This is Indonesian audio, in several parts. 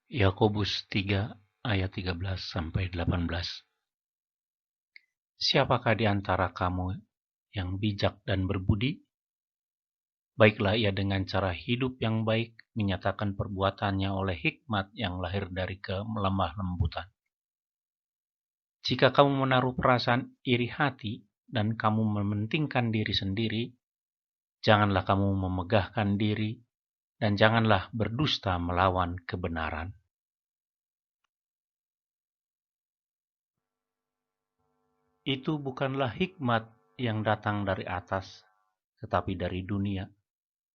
Yakobus 3 ayat 13-18. Siapakah di antara kamu yang bijak dan berbudi? Baiklah ia dengan cara hidup yang baik menyatakan perbuatannya oleh hikmat yang lahir dari kelemah lembutan. Jika kamu menaruh perasaan iri hati dan kamu mementingkan diri sendiri, janganlah kamu memegahkan diri dan janganlah berdusta melawan kebenaran. Itu bukanlah hikmat yang datang dari atas, tetapi dari dunia,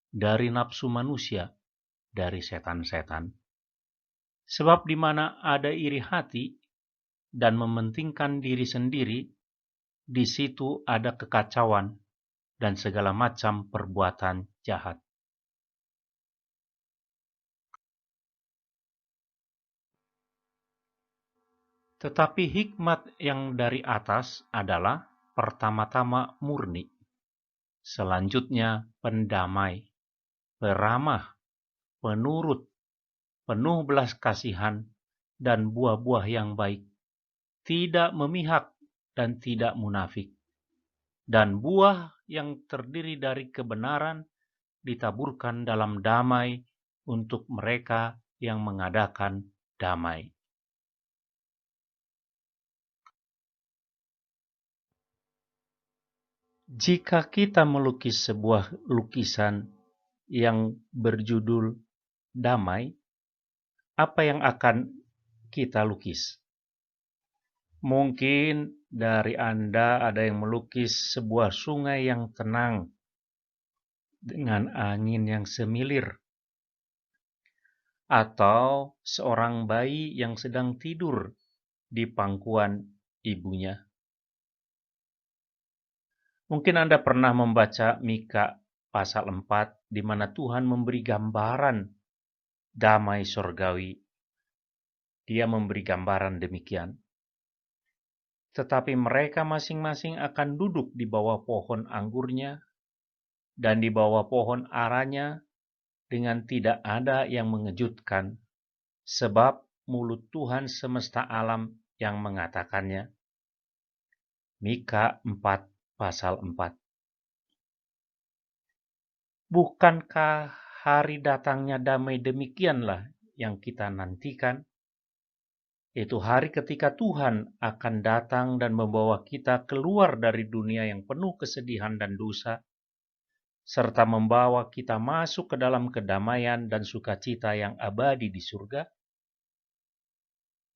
dari nafsu manusia, dari setan-setan. Sebab di mana ada iri hati dan mementingkan diri sendiri, di situ ada kekacauan dan segala macam perbuatan jahat. Tetapi hikmat yang dari atas adalah pertama-tama murni, selanjutnya pendamai, peramah, penurut, penuh belas kasihan, dan buah-buah yang baik, tidak memihak dan tidak munafik. Dan buah yang terdiri dari kebenaran ditaburkan dalam damai untuk mereka yang mengadakan damai. Jika kita melukis sebuah lukisan yang berjudul damai, apa yang akan kita lukis? Mungkin dari Anda ada yang melukis sebuah sungai yang tenang dengan angin yang semilir, atau seorang bayi yang sedang tidur di pangkuan ibunya. Mungkin Anda pernah membaca Mika pasal 4, di mana Tuhan memberi gambaran damai surgawi. Dia memberi gambaran demikian. Tetapi mereka masing-masing akan duduk di bawah pohon anggurnya dan di bawah pohon aranya dengan tidak ada yang mengejutkan, sebab mulut Tuhan semesta alam yang mengatakannya. Mika 4 pasal 4. Bukankah hari datangnya damai demikianlah yang kita nantikan? Itu hari ketika Tuhan akan datang dan membawa kita keluar dari dunia yang penuh kesedihan dan dosa, serta membawa kita masuk ke dalam kedamaian dan sukacita yang abadi di surga.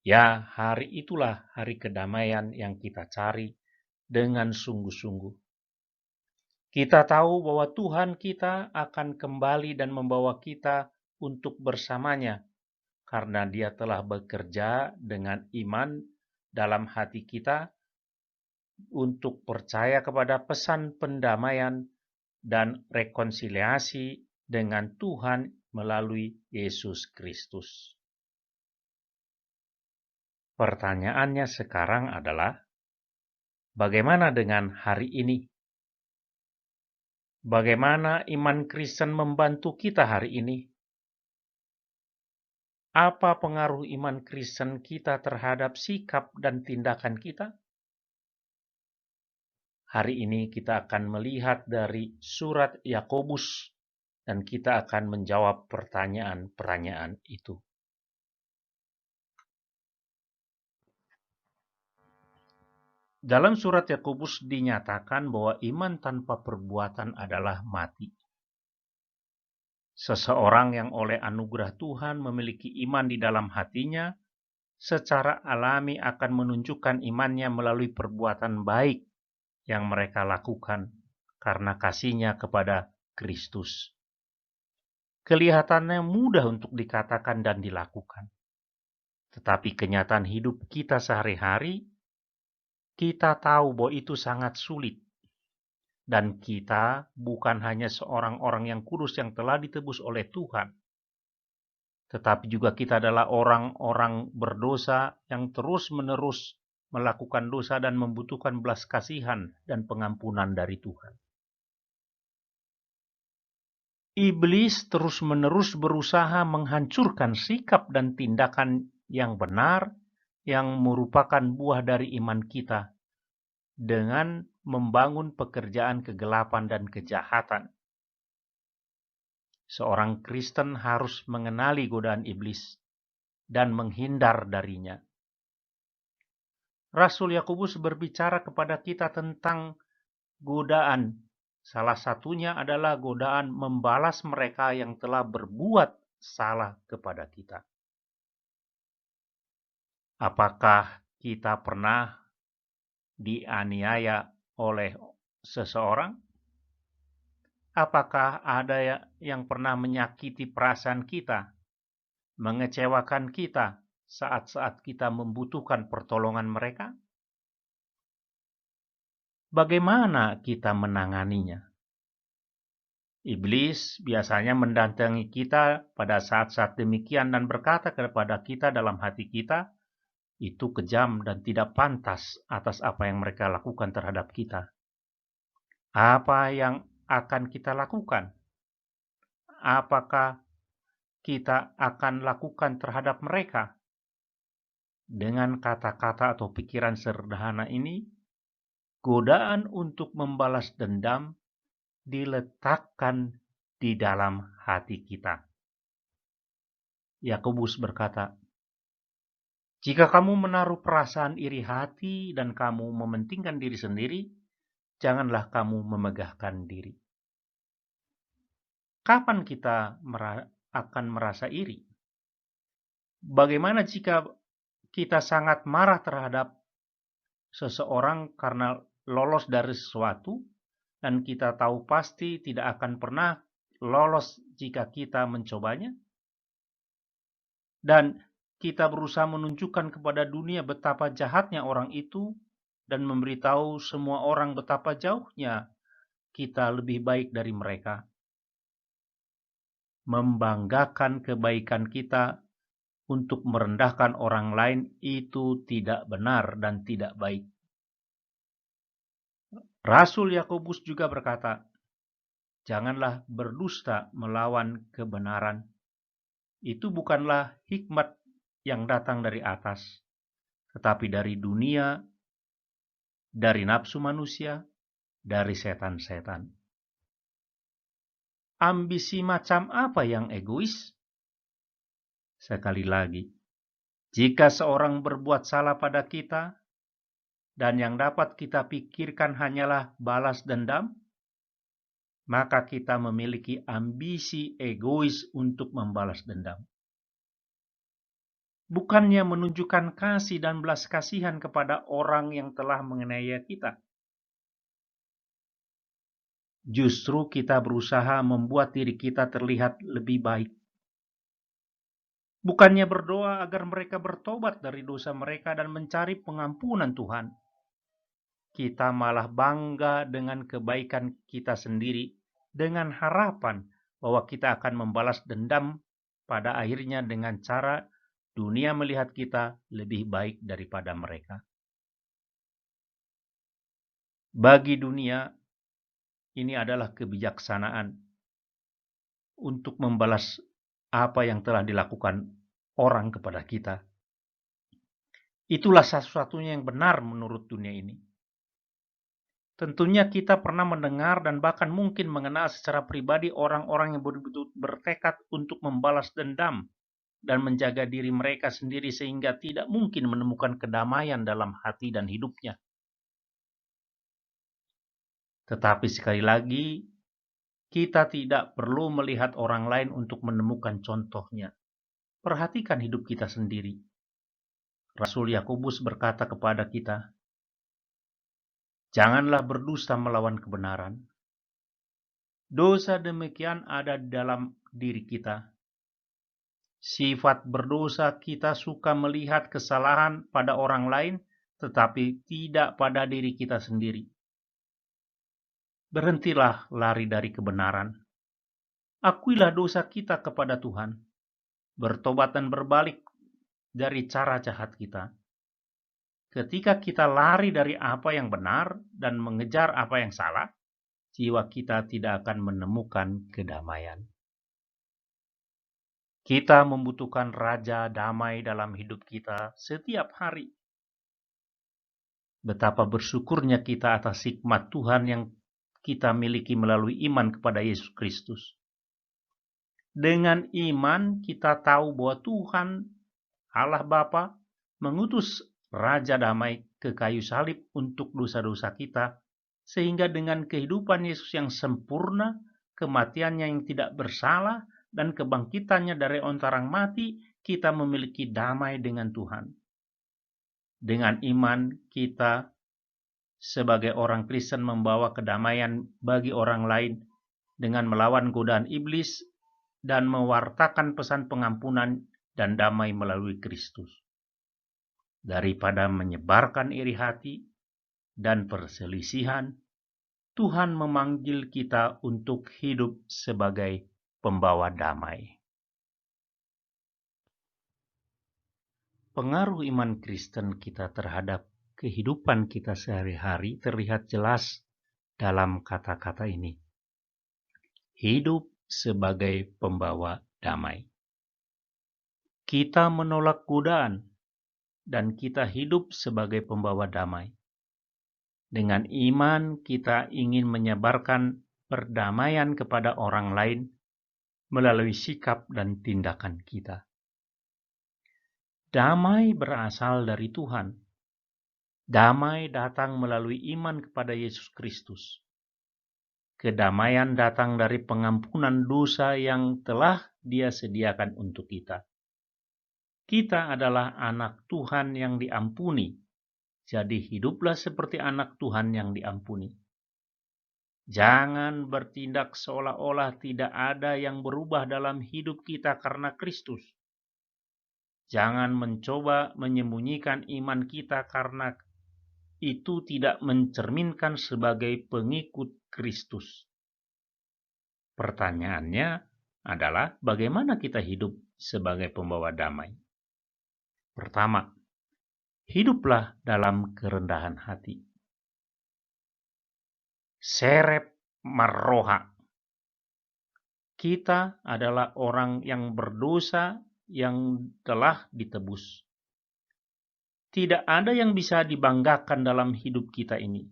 Ya, hari itulah hari kedamaian yang kita cari dengan sungguh-sungguh. Kita tahu bahwa Tuhan kita akan kembali dan membawa kita untuk bersamanya, karena Dia telah bekerja dengan iman dalam hati kita untuk percaya kepada pesan pendamaian dan rekonsiliasi dengan Tuhan melalui Yesus Kristus. Pertanyaannya sekarang adalah, bagaimana dengan hari ini? Bagaimana iman Kristen membantu kita hari ini? Apa pengaruh iman Kristen kita terhadap sikap dan tindakan kita? Hari ini kita akan melihat dari surat Yakobus dan kita akan menjawab pertanyaan-pertanyaan itu. Dalam surat Yakobus dinyatakan bahwa iman tanpa perbuatan adalah mati. Seseorang yang oleh anugerah Tuhan memiliki iman di dalam hatinya, secara alami akan menunjukkan imannya melalui perbuatan baik yang mereka lakukan karena kasihnya kepada Kristus. Kelihatannya mudah untuk dikatakan dan dilakukan. Tetapi kenyataan hidup kita sehari-hari, kita tahu bahwa itu sangat sulit. Dan kita bukan hanya seorang orang yang kudus yang telah ditebus oleh Tuhan, tetapi juga kita adalah orang-orang berdosa yang terus-menerus melakukan dosa dan membutuhkan belas kasihan dan pengampunan dari Tuhan. Iblis terus-menerus berusaha menghancurkan sikap dan tindakan yang benar yang merupakan buah dari iman kita dengan membangun pekerjaan kegelapan dan kejahatan. Seorang Kristen harus mengenali godaan iblis dan menghindar darinya. Rasul Yakobus berbicara kepada kita tentang godaan. Salah satunya adalah godaan membalas mereka yang telah berbuat salah kepada kita. Apakah kita pernah dianiaya oleh seseorang? Apakah ada yang pernah menyakiti perasaan kita, mengecewakan kita saat-saat kita membutuhkan pertolongan mereka? Bagaimana kita menanganinya? Iblis biasanya mendatangi kita pada saat-saat demikian dan berkata kepada kita dalam hati kita, itu kejam dan tidak pantas atas apa yang mereka lakukan terhadap kita. Apa yang akan kita lakukan? Apakah kita akan lakukan terhadap mereka? Dengan kata-kata atau pikiran sederhana ini, godaan untuk membalas dendam diletakkan di dalam hati kita. Yakobus berkata, jika kamu menaruh perasaan iri hati dan kamu mementingkan diri sendiri, janganlah kamu memegahkan diri. Kapan kita akan merasa iri? Bagaimana jika kita sangat marah terhadap seseorang karena lolos dari sesuatu, dan kita tahu pasti tidak akan pernah lolos jika kita mencobanya? Dan kita berusaha menunjukkan kepada dunia betapa jahatnya orang itu dan memberitahu semua orang betapa jauhnya kita lebih baik dari mereka. Membanggakan kebaikan kita untuk merendahkan orang lain itu tidak benar dan tidak baik. Rasul Yakobus juga berkata, janganlah berdusta melawan kebenaran. Itu bukanlah hikmat yang datang dari atas, tetapi dari dunia, dari nafsu manusia, dari setan-setan. Ambisi macam apa yang egois? Sekali lagi, jika seorang berbuat salah pada kita, dan yang dapat kita pikirkan hanyalah balas dendam, maka kita memiliki ambisi egois untuk membalas dendam. Bukannya menunjukkan kasih dan belas kasihan kepada orang yang telah menganiaya kita. Justru kita berusaha membuat diri kita terlihat lebih baik. Bukannya berdoa agar mereka bertobat dari dosa mereka dan mencari pengampunan Tuhan. Kita malah bangga dengan kebaikan kita sendiri dengan harapan bahwa kita akan membalas dendam pada akhirnya dengan cara dunia melihat kita lebih baik daripada mereka. Bagi dunia, ini adalah kebijaksanaan untuk membalas apa yang telah dilakukan orang kepada kita. Itulah satu-satunya yang benar menurut dunia ini. Tentunya kita pernah mendengar dan bahkan mungkin mengenal secara pribadi orang-orang yang betul-betul bertekad untuk membalas dendam dan menjaga diri mereka sendiri sehingga tidak mungkin menemukan kedamaian dalam hati dan hidupnya. Tetapi sekali lagi, kita tidak perlu melihat orang lain untuk menemukan contohnya. Perhatikan hidup kita sendiri. Rasul Yakobus berkata kepada kita, janganlah berdusta melawan kebenaran. Dosa demikian ada di dalam diri kita. Sifat berdosa kita suka melihat kesalahan pada orang lain, tetapi tidak pada diri kita sendiri. Berhentilah lari dari kebenaran. Akuilah dosa kita kepada Tuhan. Bertobat dan berbalik dari cara jahat kita. Ketika kita lari dari apa yang benar dan mengejar apa yang salah, jiwa kita tidak akan menemukan kedamaian. Kita membutuhkan raja damai dalam hidup kita setiap hari. Betapa bersyukurnya kita atas hikmat Tuhan yang kita miliki melalui iman kepada Yesus Kristus. Dengan iman kita tahu bahwa Tuhan Allah Bapa mengutus Raja Damai ke kayu salib untuk dosa-dosa kita, sehingga dengan kehidupan Yesus yang sempurna, kematiannya yang tidak bersalah, dan kebangkitannya dari orang mati, kita memiliki damai dengan Tuhan. Dengan iman kita sebagai orang Kristen membawa kedamaian bagi orang lain dengan melawan godaan iblis dan mewartakan pesan pengampunan dan damai melalui Kristus. Daripada menyebarkan iri hati dan perselisihan, Tuhan memanggil kita untuk hidup sebagai pembawa damai. Pengaruh iman Kristen kita terhadap kehidupan kita sehari-hari terlihat jelas dalam kata-kata ini. Hidup sebagai pembawa damai. Kita menolak godaan dan kita hidup sebagai pembawa damai. Dengan iman kita ingin menyebarkan perdamaian kepada orang lain melalui sikap dan tindakan kita. Damai berasal dari Tuhan. Damai datang melalui iman kepada Yesus Kristus. Kedamaian datang dari pengampunan dosa yang telah Dia sediakan untuk kita. Kita adalah anak Tuhan yang diampuni. Jadi hiduplah seperti anak Tuhan yang diampuni. Jangan bertindak seolah-olah tidak ada yang berubah dalam hidup kita karena Kristus. Jangan mencoba menyembunyikan iman kita karena itu tidak mencerminkan sebagai pengikut Kristus. Pertanyaannya adalah bagaimana kita hidup sebagai pembawa damai? Pertama, hiduplah dalam kerendahan hati. Serep marroha. Kita adalah orang yang berdosa yang telah ditebus. Tidak ada yang bisa dibanggakan dalam hidup kita ini.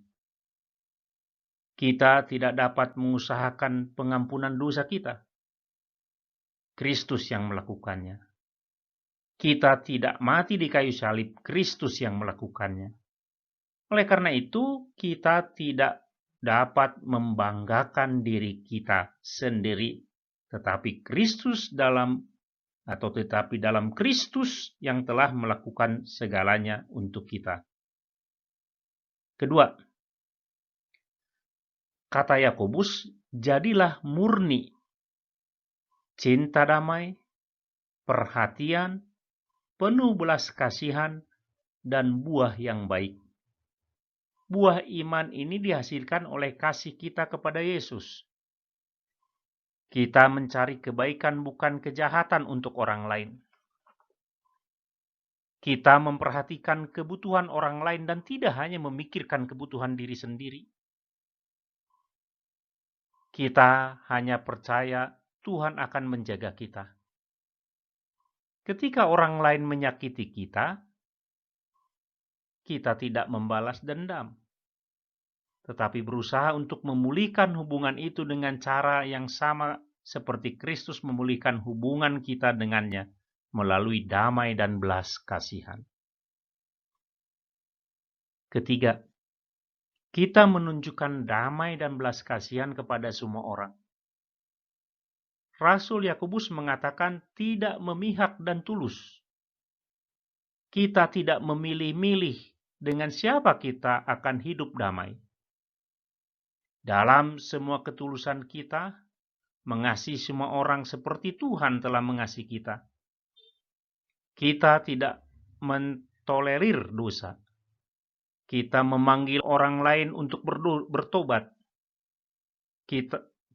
Kita tidak dapat mengusahakan pengampunan dosa kita. Kristus yang melakukannya. Kita tidak mati di kayu salib, Kristus yang melakukannya. Oleh karena itu, kita tidak dapat membanggakan diri kita sendiri, tetapi dalam Kristus yang telah melakukan segalanya untuk kita. Kedua, kata Yakobus, jadilah murni, cinta damai, perhatian, penuh belas kasihan, dan buah yang baik. Buah iman ini dihasilkan oleh kasih kita kepada Yesus. Kita mencari kebaikan bukan kejahatan untuk orang lain. Kita memperhatikan kebutuhan orang lain dan tidak hanya memikirkan kebutuhan diri sendiri. Kita hanya percaya Tuhan akan menjaga kita. Ketika orang lain menyakiti kita, kita tidak membalas dendam, tetapi berusaha untuk memulihkan hubungan itu dengan cara yang sama seperti Kristus memulihkan hubungan kita dengannya melalui damai dan belas kasihan. Ketiga, kita menunjukkan damai dan belas kasihan kepada semua orang. Rasul Yakobus mengatakan tidak memihak dan tulus. Kita tidak memilih-milih dengan siapa kita akan hidup damai. Dalam semua ketulusan kita, mengasihi semua orang seperti Tuhan telah mengasihi kita. Kita tidak mentolerir dosa. Kita memanggil orang lain untuk bertobat.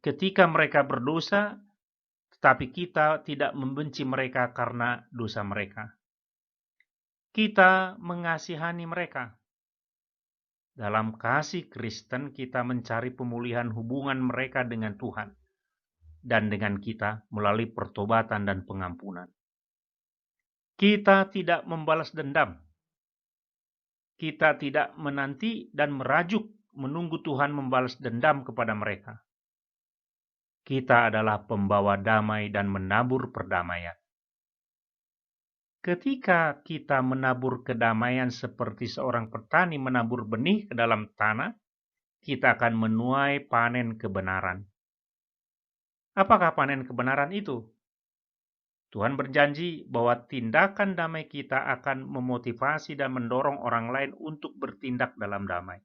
Ketika mereka berdosa, tetapi kita tidak membenci mereka karena dosa mereka. Kita mengasihani mereka. Dalam kasih Kristen, kita mencari pemulihan hubungan mereka dengan Tuhan. dan dengan kita melalui pertobatan dan pengampunan. Kita tidak membalas dendam. Kita tidak menanti dan merajuk menunggu Tuhan membalas dendam kepada mereka. Kita adalah pembawa damai dan menabur perdamaian. Ketika kita menabur kedamaian seperti seorang petani menabur benih ke dalam tanah, kita akan menuai panen kebenaran. Apakah panen kebenaran itu? Tuhan berjanji bahwa tindakan damai kita akan memotivasi dan mendorong orang lain untuk bertindak dalam damai.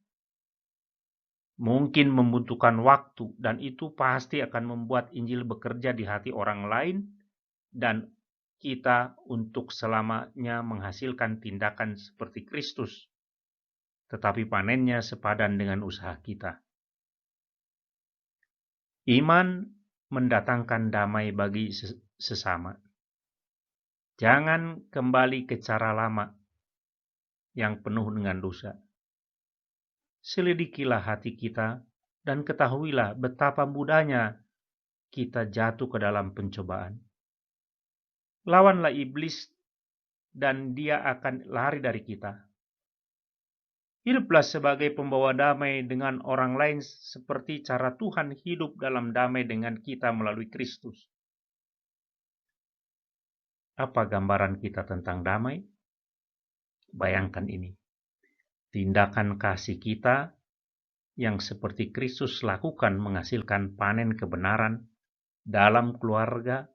Mungkin membutuhkan waktu, dan itu pasti akan membuat Injil bekerja di hati orang lain dan kita untuk selamanya menghasilkan tindakan seperti Kristus. Tetapi panennya sepadan dengan usaha kita. Iman mendatangkan damai bagi sesama. Jangan kembali ke cara lama yang penuh dengan dosa. Selidikilah hati kita dan ketahuilah betapa mudahnya kita jatuh ke dalam pencobaan. Lawanlah iblis dan dia akan lari dari kita. Hiduplah sebagai pembawa damai dengan orang lain seperti cara Tuhan hidup dalam damai dengan kita melalui Kristus. Apa gambaran kita tentang damai? Bayangkan ini. Tindakan kasih kita yang seperti Kristus lakukan menghasilkan panen kebenaran dalam keluarga,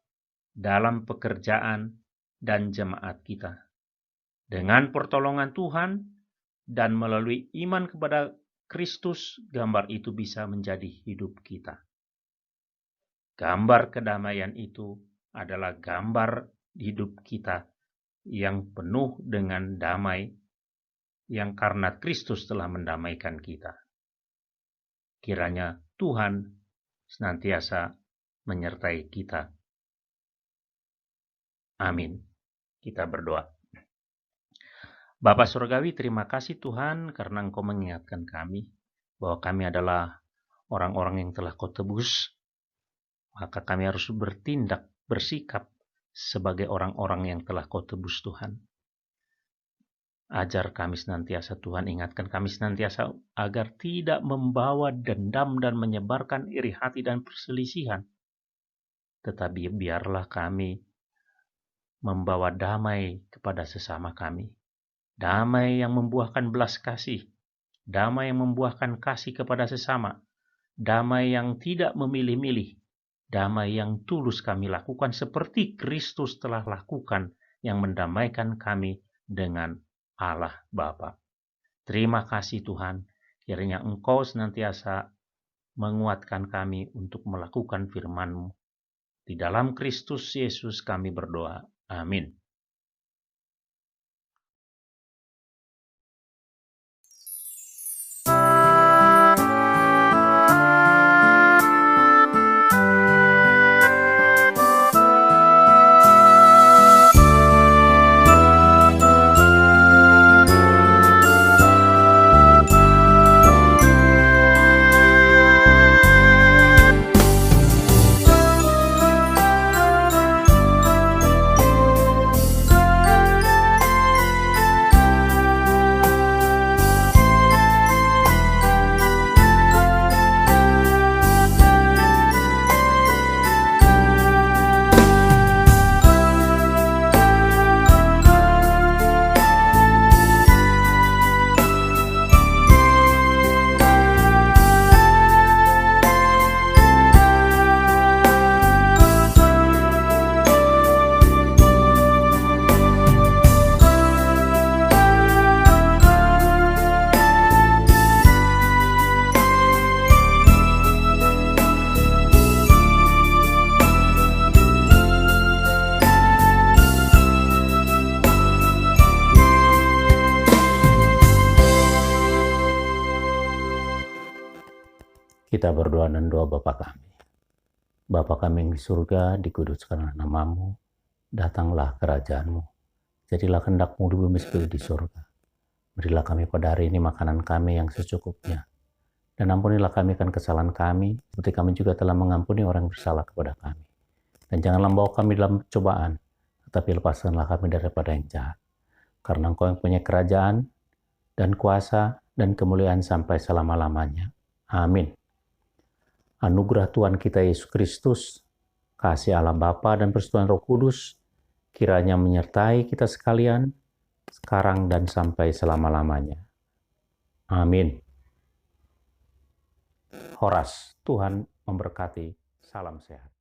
dalam pekerjaan, dan jemaat kita. Dengan pertolongan Tuhan dan melalui iman kepada Kristus, gambar itu bisa menjadi hidup kita. Gambar kedamaian itu adalah gambar hidup kita yang penuh dengan damai, yang karena Kristus telah mendamaikan kita. Kiranya Tuhan senantiasa menyertai kita. Amin. Kita berdoa. Bapa Surgawi, terima kasih Tuhan karena Engkau mengingatkan kami bahwa kami adalah orang-orang yang telah Kau tebus. Maka kami harus bertindak, bersikap sebagai orang-orang yang telah Kau tebus Tuhan. Ajar kami senantiasa Tuhan, ingatkan kami senantiasa agar tidak membawa dendam dan menyebarkan iri hati dan perselisihan. Tetapi biarlah kami membawa damai kepada sesama kami. Damai yang membuahkan belas kasih. Damai yang membuahkan kasih kepada sesama. Damai yang tidak memilih-milih. Damai yang tulus kami lakukan seperti Kristus telah lakukan yang mendamaikan kami dengan Allah Bapa. Terima kasih Tuhan, kiranya Engkau senantiasa menguatkan kami untuk melakukan firman-Mu. Di dalam Kristus Yesus kami berdoa. Amin. Kita berdoa dan doa Bapa kami. Bapa kami yang di surga, dikuduskanlah nama-Mu, datanglah kerajaan-Mu. Jadilah kehendak-Mu di bumi seperti di surga. Berilah kami pada hari ini makanan kami yang secukupnya. Dan ampunilah kami akan kesalahan kami, seperti kami juga telah mengampuni orang yang bersalah kepada kami. Dan janganlah membawa kami dalam cobaan, tetapi lepaskanlah kami daripada yang jahat. Karena Engkau yang punya kerajaan, dan kuasa, dan kemuliaan sampai selama-lamanya. Amin. Anugerah Tuhan kita Yesus Kristus, kasih Allah Bapa dan persekutuan Roh Kudus, kiranya menyertai kita sekalian, sekarang dan sampai selama-lamanya. Amin. Horas, Tuhan memberkati. Salam sehat.